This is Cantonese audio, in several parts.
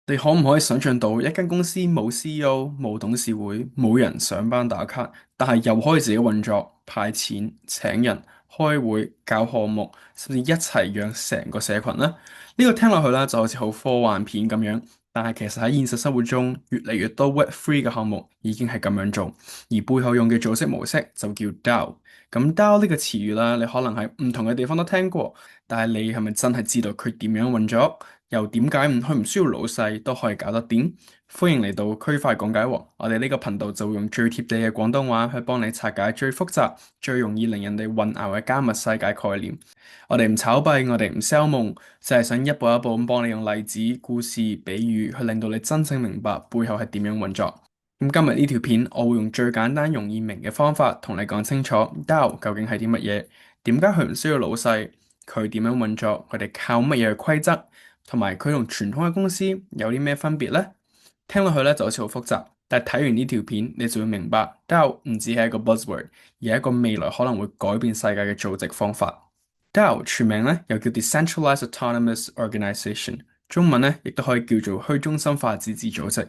你可唔可以想象到一間公司冇 CEO、冇董事會、冇人上班打卡，但係又可以自己運作、派錢、請人、開會、搞項目，甚至一齊養成個社群呢？呢個聽落去咧就好似好科幻片咁樣，但係其實喺現實生活中，越嚟越多 Web3 嘅項目已經係咁樣做，而背後用嘅組織模式就叫 DAO。咁 DAO 呢個詞語啦，你可能喺唔同嘅地方都聽過，但係你係咪真係知道佢點樣運作？又點解佢唔需要老細都可以搞得掂？歡迎嚟到區塊講解喎，我哋呢個頻道就會用最貼地嘅廣東話去幫你拆解最複雜、最容易令人哋混淆嘅加密世界概念。我哋唔炒幣，我哋唔 sell 夢，就係想一步一步咁幫你用例子、故事、比喻去令到你真正明白背後係點樣運作。咁今日呢條片，我會用最簡單、容易明嘅方法同你講清楚 DAO 究竟係啲乜嘢，點解佢唔需要老細，佢點樣運作，佢哋靠乜嘢嘅規則。同埋佢同傳統嘅公司有啲咩分別呢？聽落去咧就好似好複雜，但係睇完呢條片，你就會明白，DAO 唔只係一個 buzzword，而係一個未來可能會改變世界嘅組織方法。DAO 全名咧又叫 Decentralized Autonomous Organization，中文咧亦都可以叫做去中心化自治組織。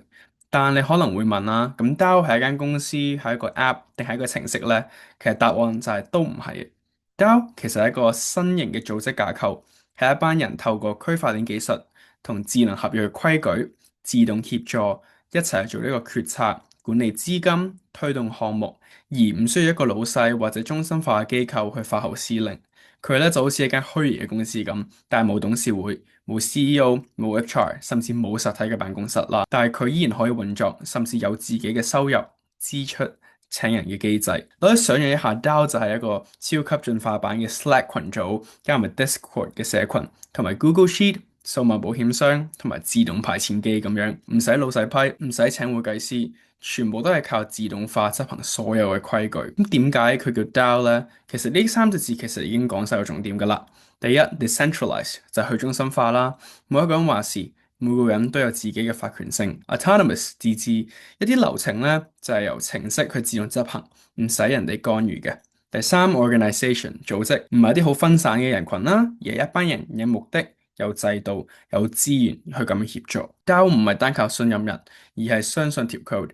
但你可能會問啦，咁 DAO 係一間公司，係一個 app 定係一個程式咧？其實答案就係都唔係嘅。DAO 其實係一個新型嘅組織架構。係一班人透過區塊鏈技術同智能合約規矩，自動協助一齊去做呢個決策、管理資金、推動項目，而唔需要一個老細或者中心化嘅機構去發號施令。佢咧就好似一間虛擬嘅公司咁，但係冇董事會、冇 CEO、冇 HR，甚至冇實體嘅辦公室啦。但係佢依然可以運作，甚至有自己嘅收入、支出、請人嘅機制。我哋想象一下，DAO 就係一個超級進化版嘅 Slack 群組，加埋 Discord 嘅社群，同埋 Google Sheet、數碼保險箱同埋自動派錢機咁樣，唔使老細批，唔使請會計師，全部都係靠自動化執行所有嘅規矩。咁點解佢叫 DAO 咧？其實呢三隻字其實已經講晒個重點噶啦。第一，decentralize 就係去中心化啦，冇一個人話事。每個人都有自己嘅發權性，autonomous 自治，一啲流程咧就係由程式去自動執行，唔使人哋干預嘅。第三，organization 組織唔係一啲好分散嘅人群啦，而係一班人有目的、有制度、有資源去咁樣協助。DAO 唔係單靠信任人，而係相信條 code。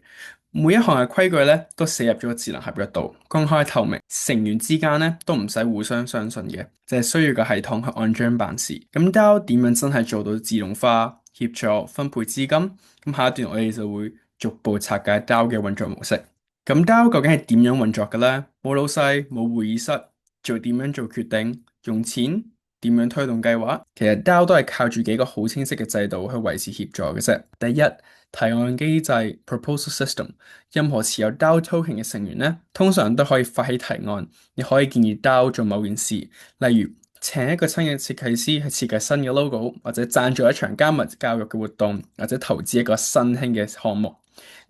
每一項嘅規矩咧都寫入咗個智能合約度，公開透明，成員之間咧都唔使互相相信嘅，就係需要個系統去按章辦事。咁 DAO 點樣真係做到自動化、協助分配資金？咁下一段我哋就會逐步拆解 DAO 嘅運作模式。咁 DAO 究竟係點樣運作嘅咧？冇老細，冇會議室，做點樣做決定，用錢點樣推動計劃？其實 DAO 都係靠住幾個好清晰嘅制度去維持協助嘅啫。第一，提案機制 （proposal system），任何持有 DAO token 嘅成員咧，通常都可以發起提案。你可以建議 DAO 做某件事，例如請一個新嘅設計師去設計新嘅 logo，或者贊助一場加密教育嘅活動，或者投資一個新興嘅項目。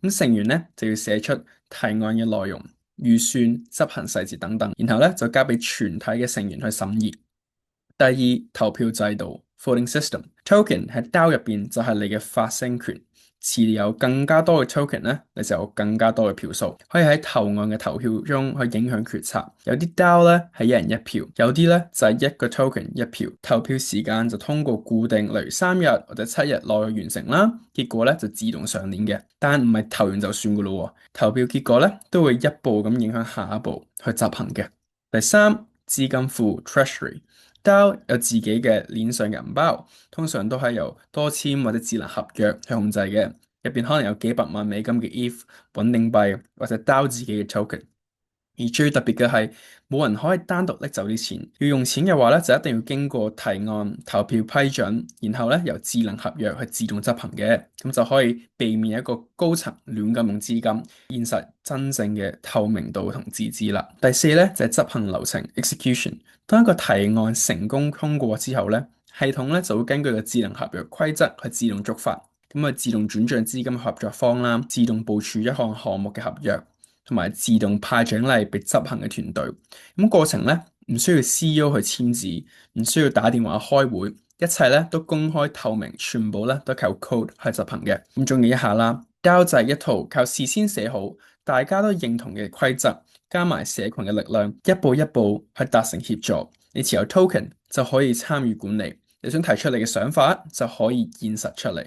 咁成員咧就要寫出提案嘅內容、預算、執行細節等等，然後咧就交俾全體嘅成員去審議。第二，投票制度 （voting system），token 喺 DAO 入邊就係你嘅發聲權。持有更加多嘅 token 咧，你就有更加多嘅票數，可以喺投案嘅投票中去影響決策。有啲 DAO 咧係一人一票，有啲咧就係一個 token 一票。投票時間就通過固定，例如3日或者7日內去完成啦。結果咧就自動上鏈嘅，但唔係投完就算噶咯。投票結果咧都會一步咁影響下一步去執行嘅。第三，資金庫 （treasury）。DAO 有自己嘅鏈上銀包，通常都係由多簽或者智能合約去控制嘅，入邊可能有幾百萬美金嘅 ETH 穩定幣或者 DAO 自己嘅 token。而最特別嘅係，冇人可以單獨拎走啲錢，要用錢嘅話咧，就一定要經過提案、投票批准，然後咧由智能合約去自動執行嘅，咁就可以避免一個高層亂咁用資金，現實真正嘅透明度同自治啦。第四咧就係執行流程 execution。當一個提案成功通過之後咧，系統咧就會根據個智能合約規則去自動觸發，咁啊自動轉賬資金合作方啦，自動部署一項項目嘅合約。同埋自動派獎勵俾執行嘅團隊，咁過程咧唔需要 CEO 去簽字，唔需要打電話開會，一切咧都公開透明，全部咧都靠 code 去執行嘅。咁總結一下啦，DAO 就係一套靠事先寫好，大家都認同嘅規則，加埋社群嘅力量，一步一步去達成協助。你持有 token 就可以參與管理，你想提出你嘅想法就可以現實出嚟。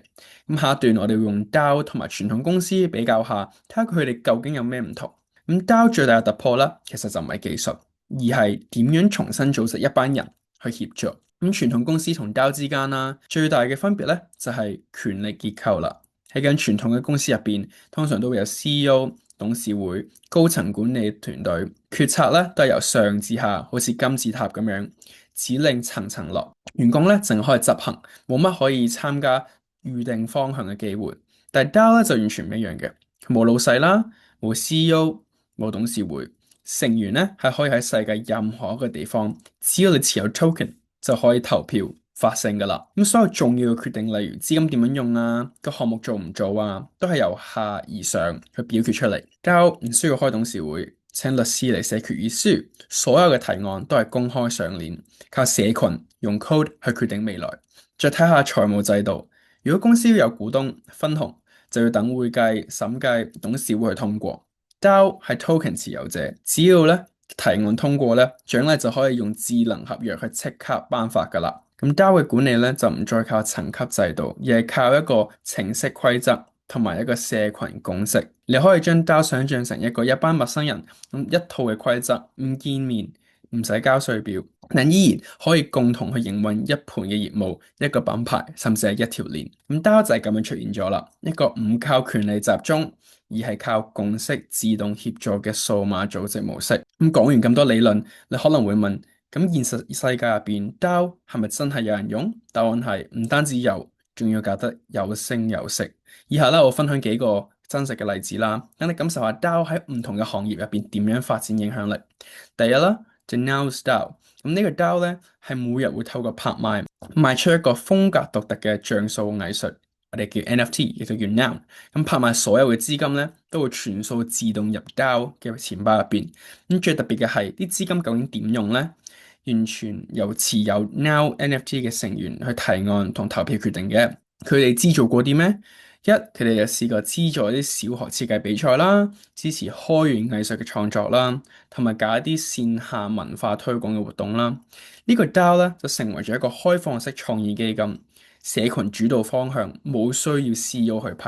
咁下一段我哋會用 DAO 同埋傳統公司比較下，睇下佢哋究竟有咩唔同。咁 DAO 最大嘅突破咧，其實就唔係技術，而係點樣重新組織一班人去協作。咁傳統公司同 DAO 之間啦，最大嘅分別咧就係權力結構啦。喺間傳統嘅公司入邊，通常都會有 CEO、董事會、高層管理團隊，決策咧都係由上至下，好似金字塔咁樣，指令層層落。員工咧淨係可以執行，冇乜可以參加預定方向嘅機會。但係 DAO 咧就完全唔一樣嘅，冇老細啦，冇 CEO，冇董事會，成員咧係可以喺世界任何一個地方，只要你持有 token 就可以投票發聲噶啦。咁所有重要嘅決定，例如資金點樣用啊，個項目做唔做啊，都係由下而上去表決出嚟。DAO 唔需要開董事會，請律師嚟寫決議書，所有嘅提案都係公開上鏈，靠社群用 code 去決定未來。再睇下財務制度，如果公司要有股東分紅，就要等會計、審計、董事會去通過。DAO 係 token 持有者，只要咧提案通過咧，獎勵就可以用智能合約去即刻頒發噶啦。咁 DAO 嘅管理咧就唔再靠層級制度，而係靠一個程式規則同埋一個社群共識。你可以將 DAO 想象成一班陌生人咁一套嘅規則，唔見面，唔使交稅表，但依然可以共同去營運一盤嘅業務、一個品牌，甚至係一條鏈。咁 DAO 就係咁樣出現咗啦，一個唔靠權力集中，而係靠共識自動協作嘅數碼組織模式。咁講完咁多理論，你可能會問：咁現實世界入邊，DAO 係咪真係有人用？答案係唔單止有，仲要搞得有聲有色。以下咧，我分享幾個真實嘅例子啦，等你感受下 DAO 喺唔同嘅行業入邊點樣發展影響力。第一啦，就 Now's DAO。咁呢個 DAO 咧係每日會透過拍賣賣出一個風格獨特嘅像素藝術。我哋叫 NFT，亦都叫 Now。咁拍賣所有嘅資金咧，都會全數自動入 DAO 嘅錢包入邊。咁最特別嘅係，啲資金究竟點用咧？完全由持有 Now NFT 嘅成員去提案同投票決定嘅。佢哋資助過啲咩？一，佢哋有試過資助啲小學設計比賽啦，支持開源藝術嘅創作啦，同埋搞一啲線下文化推廣嘅活動啦。呢個 DAO 咧就成為咗一個開放式創意基金。社群主導方向，冇需要 CEO 去批。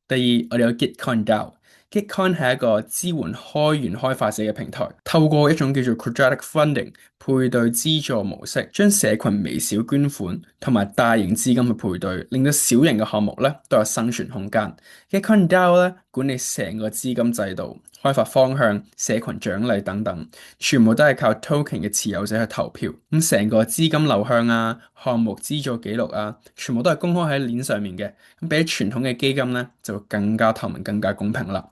第二，我哋有 Gitcoin DAO。Gitcoin 係一個支援開源開發者嘅平台，透過一種叫做 Quadratic Funding 配對資助模式，將社群微小捐款同埋大型資金去配對，令到小型嘅項目咧都有生存空間。Gitcoin DAO 咧管理成個資金制度、開發方向、社群獎勵等等，全部都係靠 token 嘅持有者去投票。咁成個資金流向啊、項目資助記錄啊，全部都係公開喺鏈上面嘅。咁比起傳統嘅基金咧，就會更加透明、更加公平啦。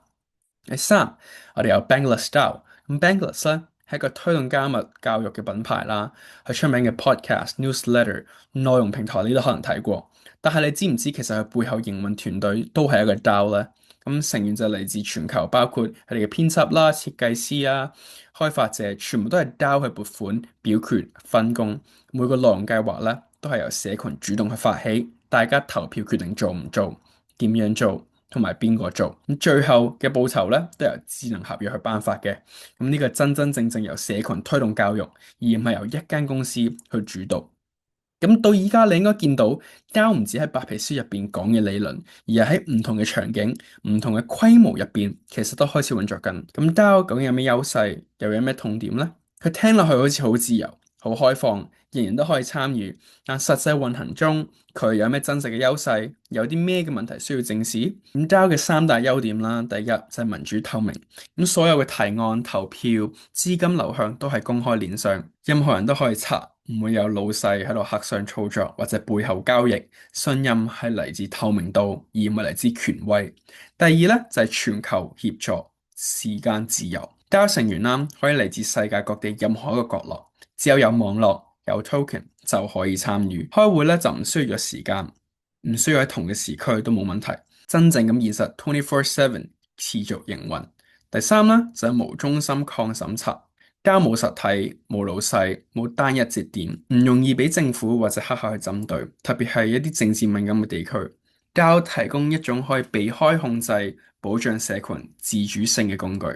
第三，我哋有 Bankless DAO。咁 Bankless 咧係一個推動加密教育嘅品牌啦，係出名嘅 podcast、newsletter、內容平台，你都可能睇過。但係你知唔知其實佢背後營運團隊都係一個 DAO 咧？咁成員就嚟自全球，包括佢哋嘅編輯啦、設計師啊、開發者，全部都係 DAO 去撥款、表決、分工。每個內容計劃咧都係由社群主動去發起，大家投票決定做唔做、點樣做。同埋邊個做，咁最後嘅報酬咧都由智能合約去頒發嘅。咁呢個真真正正由社群推動教育，而唔係由一間公司去主導。咁到而家你應該見到 DAO 唔止喺白皮書入邊講嘅理論，而係喺唔同嘅場景、唔同嘅規模入邊，其實都開始運作緊。咁 DAO 究竟有咩優勢，又有咩痛點咧？佢聽落去好似好自由、好開放，人人都可以參與，但實際運行中，佢有咩真實嘅優勢？有啲咩嘅問題需要正視？咁 DAO 嘅三大優點啦，第一就係民主透明，咁所有嘅提案、投票、資金流向都係公開鏈上，任何人都可以查，唔會有老細喺度黑箱操作或者背後交易。信任係嚟自透明度，而唔係嚟自權威。第二咧就係全球協作、時間自由。DAO 成員啦，可以嚟自世界各地任何一個角落，只要有網絡、有 token 就可以參與。開會咧就唔需要約時間，唔需要喺同嘅時區都冇問題。真正咁現實24/7持續營運。第三咧就係無中心抗審查。DAO 冇實體、冇老細、冇單一節點，唔容易俾政府或者黑客去針對，特別係一啲政治敏感嘅地區。DAO 提供一種可以避開控制、保障社群自主性嘅工具。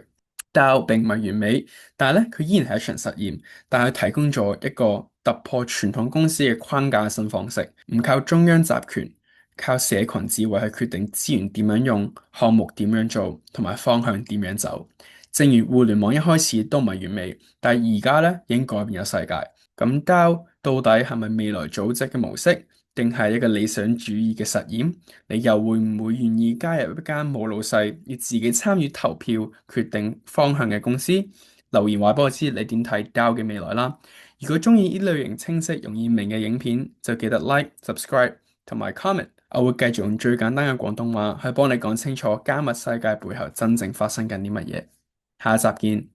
DAO 並唔係完美，但係咧佢依然係一場實驗，但係佢提供咗一個突破傳統公司嘅框架新方式，唔靠中央集權，靠社群智慧去決定資源點樣用、項目點樣做同埋方向點樣走。正如互聯網一開始都唔係完美，但係而家咧已經改變咗世界。咁 DAO 到底係咪未來組織嘅模式，定係一個理想主義嘅實驗？你又會唔會願意加入一間冇老細，要自己參與投票決定方向嘅公司？留言話俾我知你點睇 DAO 嘅未來啦！如果中意呢類型清晰、容易明嘅影片，就記得 like、subscribe 同埋 comment。我會繼續用最簡單嘅廣東話去幫你講清楚加密世界背後真正發生緊啲乜嘢。下集見。